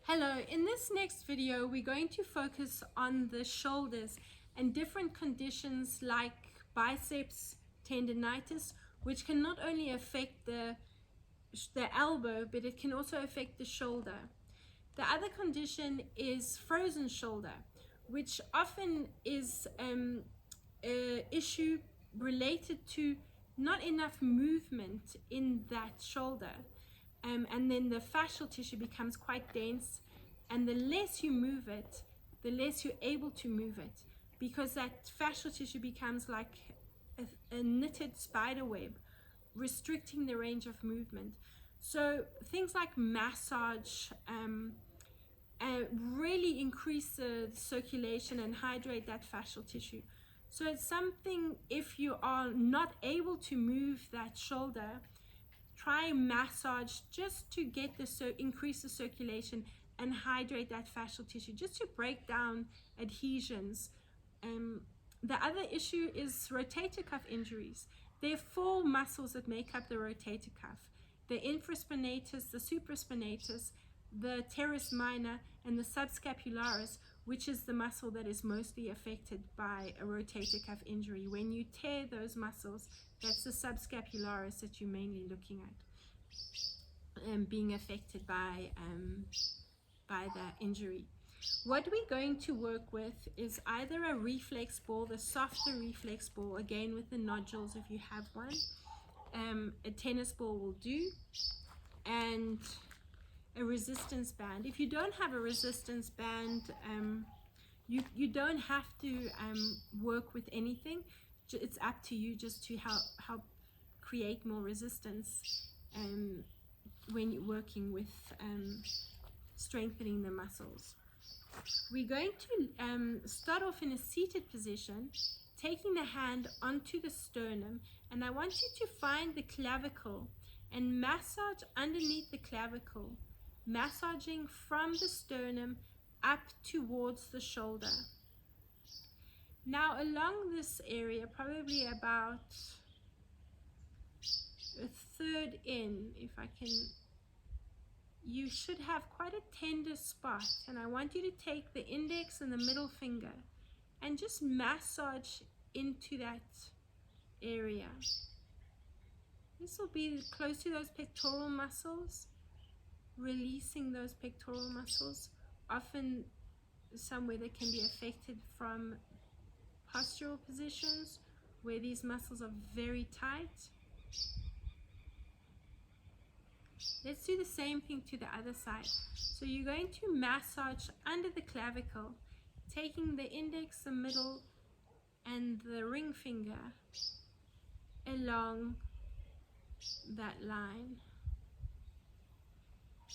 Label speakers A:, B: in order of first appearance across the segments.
A: Hello, in this next video we're going to focus on the shoulders and different conditions like biceps tendinitis, which can not only affect the elbow, but it can also affect the shoulder. The other condition is frozen shoulder, which often is an issue related to not enough movement in that shoulder. And then the fascial tissue becomes quite dense, and the less you move it, the less you're able to move it, because that fascial tissue becomes like a knitted spider web, restricting the range of movement. So things like massage really increase the circulation and hydrate that fascial tissue. So it's something, if you are not able to move that shoulder, try massage just to get increase the circulation and hydrate that fascial tissue, just to break down adhesions. The other issue is rotator cuff injuries. There are 4 muscles that make up the rotator cuff: the infraspinatus, the supraspinatus, the teres minor, and the subscapularis, which is the muscle that is mostly affected by a rotator cuff injury. When you tear those muscles, that's the subscapularis that you're mainly looking at and being affected by the injury. What we're going to work with is either a reflex ball, the softer reflex ball, again with the nodules if you have one. A tennis ball will do, and a resistance band. If you don't have a resistance band, you don't have to work with anything. It's up to you just to help create more resistance when you're working with strengthening the muscles. We're going to start off in a seated position, taking the hand onto the sternum, and I want you to find the clavicle and massage underneath the clavicle, massaging from the sternum up towards the shoulder. Now along this area, probably about a third in, if I can, you should have quite a tender spot, and I want you to take the index and the middle finger and just massage into that area. This will be close to those pectoral muscles, releasing those pectoral muscles, often somewhere that can be affected from postural positions where these muscles are very tight. Let's do the same thing to the other side. So you're going to massage under the clavicle, taking the index, the middle, and the ring finger along that line.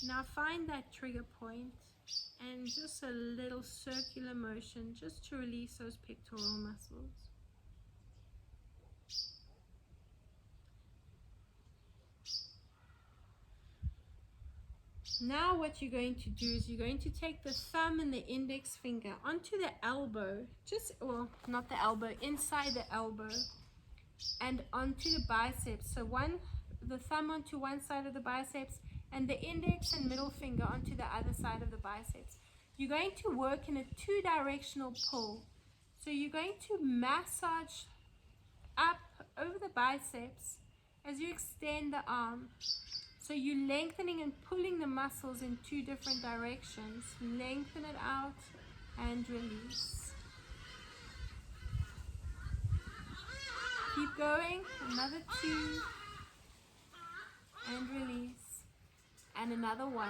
A: Now find that trigger point and just a little circular motion just to release those pectoral muscles. Now what you're going to do is you're going to take the thumb and the index finger onto the elbow, not the elbow, inside the elbow, and onto the biceps. So the thumb onto one side of the biceps and the index and middle finger onto the other side of the biceps. You're going to work in a 2-directional pull. So you're going to massage up over the biceps as you extend the arm. So you're lengthening and pulling the muscles in 2 different directions. Lengthen it out and release. Keep going, another 2, and release. And another 1.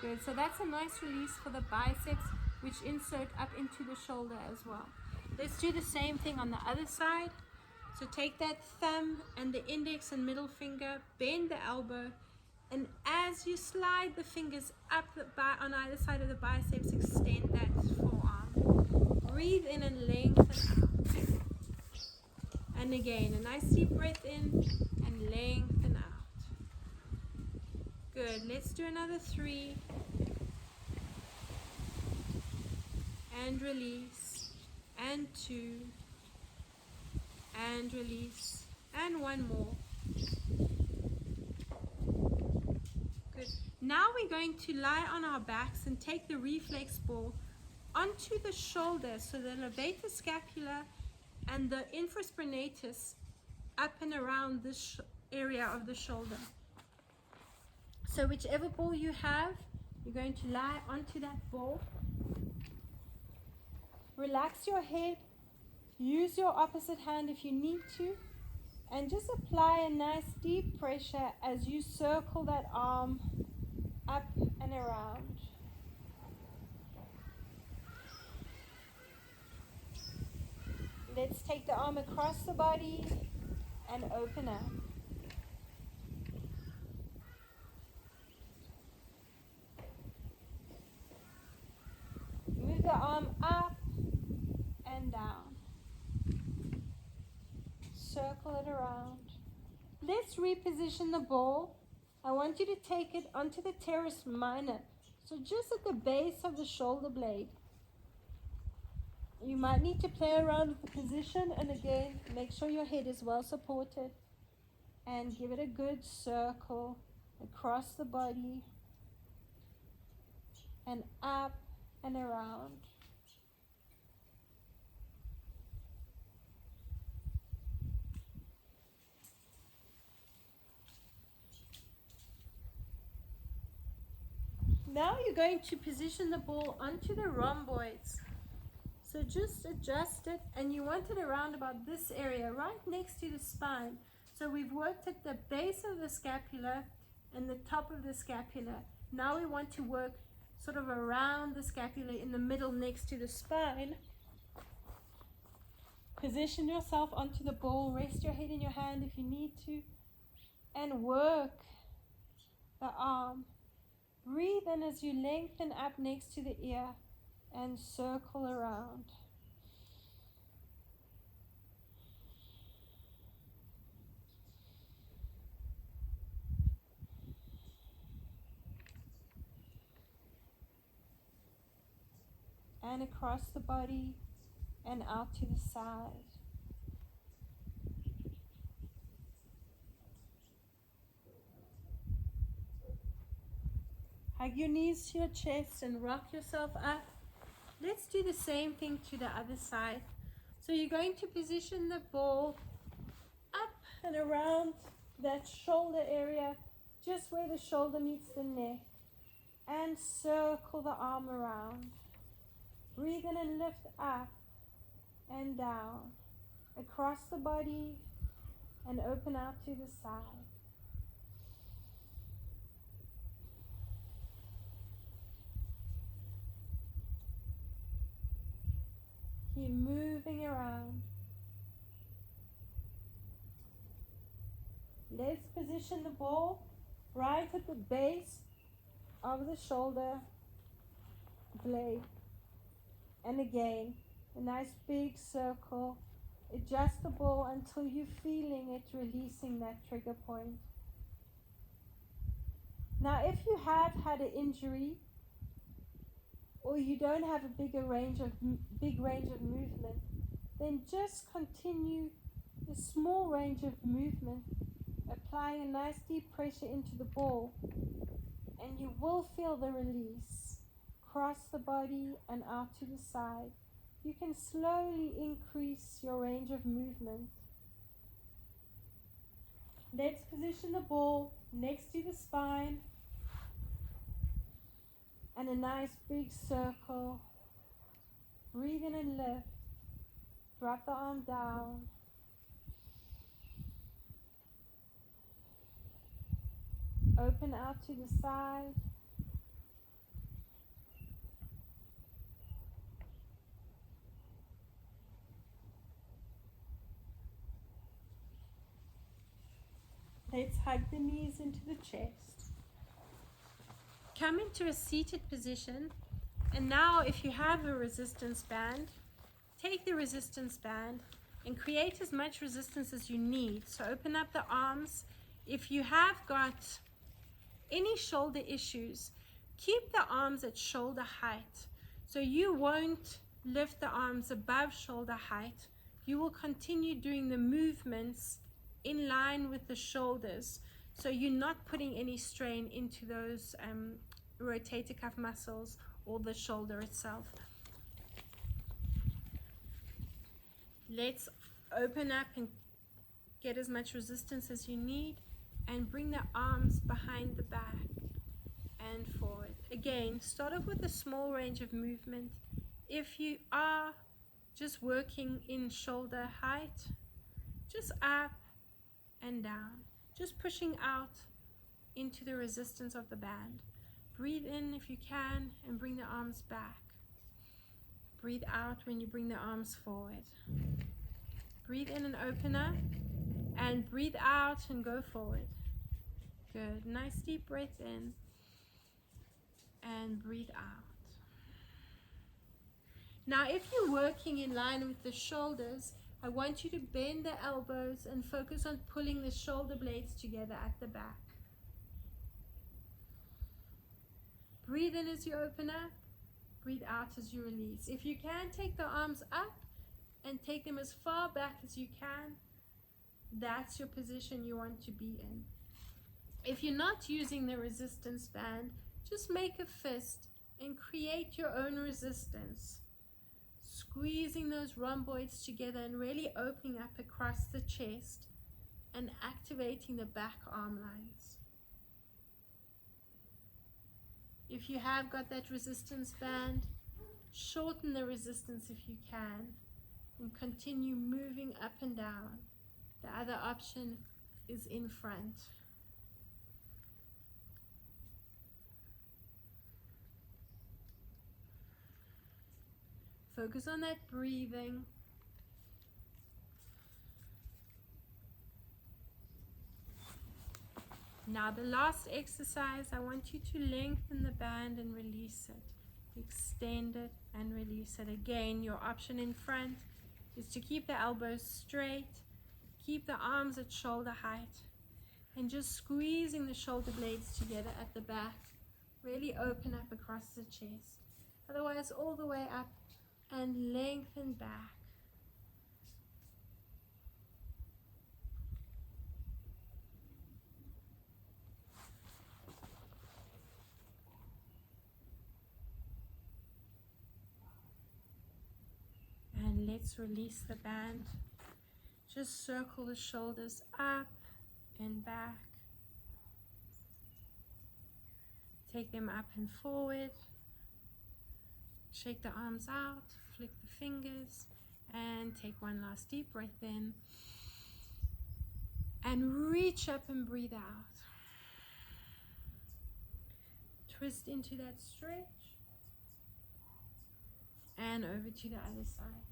A: Good, so that's a nice release for the biceps, which insert up into the shoulder as well. Let's do the same thing on the other side. So take that thumb and the index and middle finger, bend the elbow, and as you slide the fingers up on either side of the biceps, extend that forearm. Breathe in and lengthen out. And again, a nice deep breath in and lengthen out. Good, let's do another 3. And release. And 2. And release, and 1 more. Good. Now we're going to lie on our backs and take the reflex ball onto the shoulder, so the levator scapula and the infraspinatus up and around this area of the shoulder. So whichever ball you have, you're going to lie onto that ball. Relax your head, use your opposite hand if you need to, and just apply a nice deep pressure as you circle that arm up and around. Let's take the arm across the body and open up. Move the arm up and down. Circle it around. Let's reposition the ball. I want you to take it onto the teres minor, so just at the base of the shoulder blade. You might need to play around with the position, and again, make sure your head is well supported and give it a good circle across the body and up and around. Now you're going to position the ball onto the rhomboids. So just adjust it, and you want it around about this area, right next to the spine. So we've worked at the base of the scapula and the top of the scapula. Now we want to work sort of around the scapula in the middle next to the spine. Position yourself onto the ball, rest your head in your hand if you need to, and work the arm. Breathe in as you lengthen up next to the ear and circle around. And across the body and out to the side. Hug your knees to your chest and rock yourself up. Let's do the same thing to the other side. So you're going to position the ball up and around that shoulder area, just where the shoulder meets the neck, and circle the arm around. Breathe in and lift up and down, across the body and open out to the side. Keep moving around. Let's position the ball right at the base of the shoulder blade. And again, a nice big circle. Adjust the ball until you're feeling it releasing that trigger point. Now, if you have had an injury, or you don't have a big range of movement, then just continue the small range of movement, applying a nice deep pressure into the ball, and you will feel the release. Cross the body and out to the side. You can slowly increase your range of movement. Let's position the ball next to the spine and a nice big circle. Breathe in and lift. Drop the arm down. Open out to the side. Let's hug the knees into the chest. Come into a seated position, and now if you have a resistance band, take the resistance band and create as much resistance as you need. So open up the arms. If you have got any shoulder issues, keep the arms at shoulder height. So you won't lift the arms above shoulder height. You will continue doing the movements in line with the shoulders. So you're not putting any strain into those rotator cuff muscles or the shoulder itself. Let's open up and get as much resistance as you need, and bring the arms behind the back and forward. Again, start off with a small range of movement. If you are just working in shoulder height, just up and down, just pushing out into the resistance of the band. Breathe in if you can and bring the arms back. Breathe out when you bring the arms forward. Breathe in and open up, and breathe out and go forward. Good. Nice deep breath in and breathe out. Now, if you're working in line with the shoulders, I want you to bend the elbows and focus on pulling the shoulder blades together at the back. Breathe in as you open up, breathe out as you release. If you can, take the arms up and take them as far back as you can. That's your position you want to be in. If you're not using the resistance band, just make a fist and create your own resistance. Squeezing those rhomboids together and really opening up across the chest and activating the back arm lines. If you have got that resistance band, shorten the resistance if you can and continue moving up and down. The other option is in front. Focus on that breathing. Now the last exercise, I want you to lengthen the band and release it. Extend it and release it. Again, your option in front is to keep the elbows straight, keep the arms at shoulder height, and just squeezing the shoulder blades together at the back. Really open up across the chest. Otherwise, all the way up and lengthen back. And let's release the band. Just circle the shoulders up and back. Take them up and forward. Shake the arms out, flick the fingers, and take one last deep breath in. And reach up and breathe out. Twist into that stretch. And over to the other side.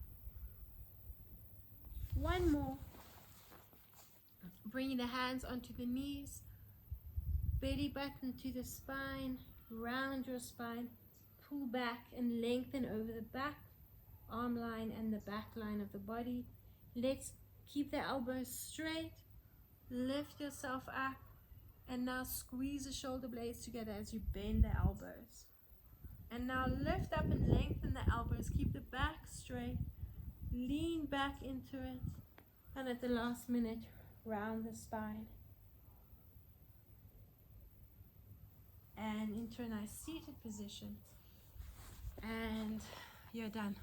A: One more. Bring the hands onto the knees. Belly button to the spine. Round your spine. Pull back and lengthen over the back arm line and the back line of the body. Let's keep the elbows straight. Lift yourself up. And now squeeze the shoulder blades together as you bend the elbows. And now lift up and lengthen the elbows. Keep the back straight. Lean back into it. And at the last minute, round the spine. And into a nice seated position. And you're done.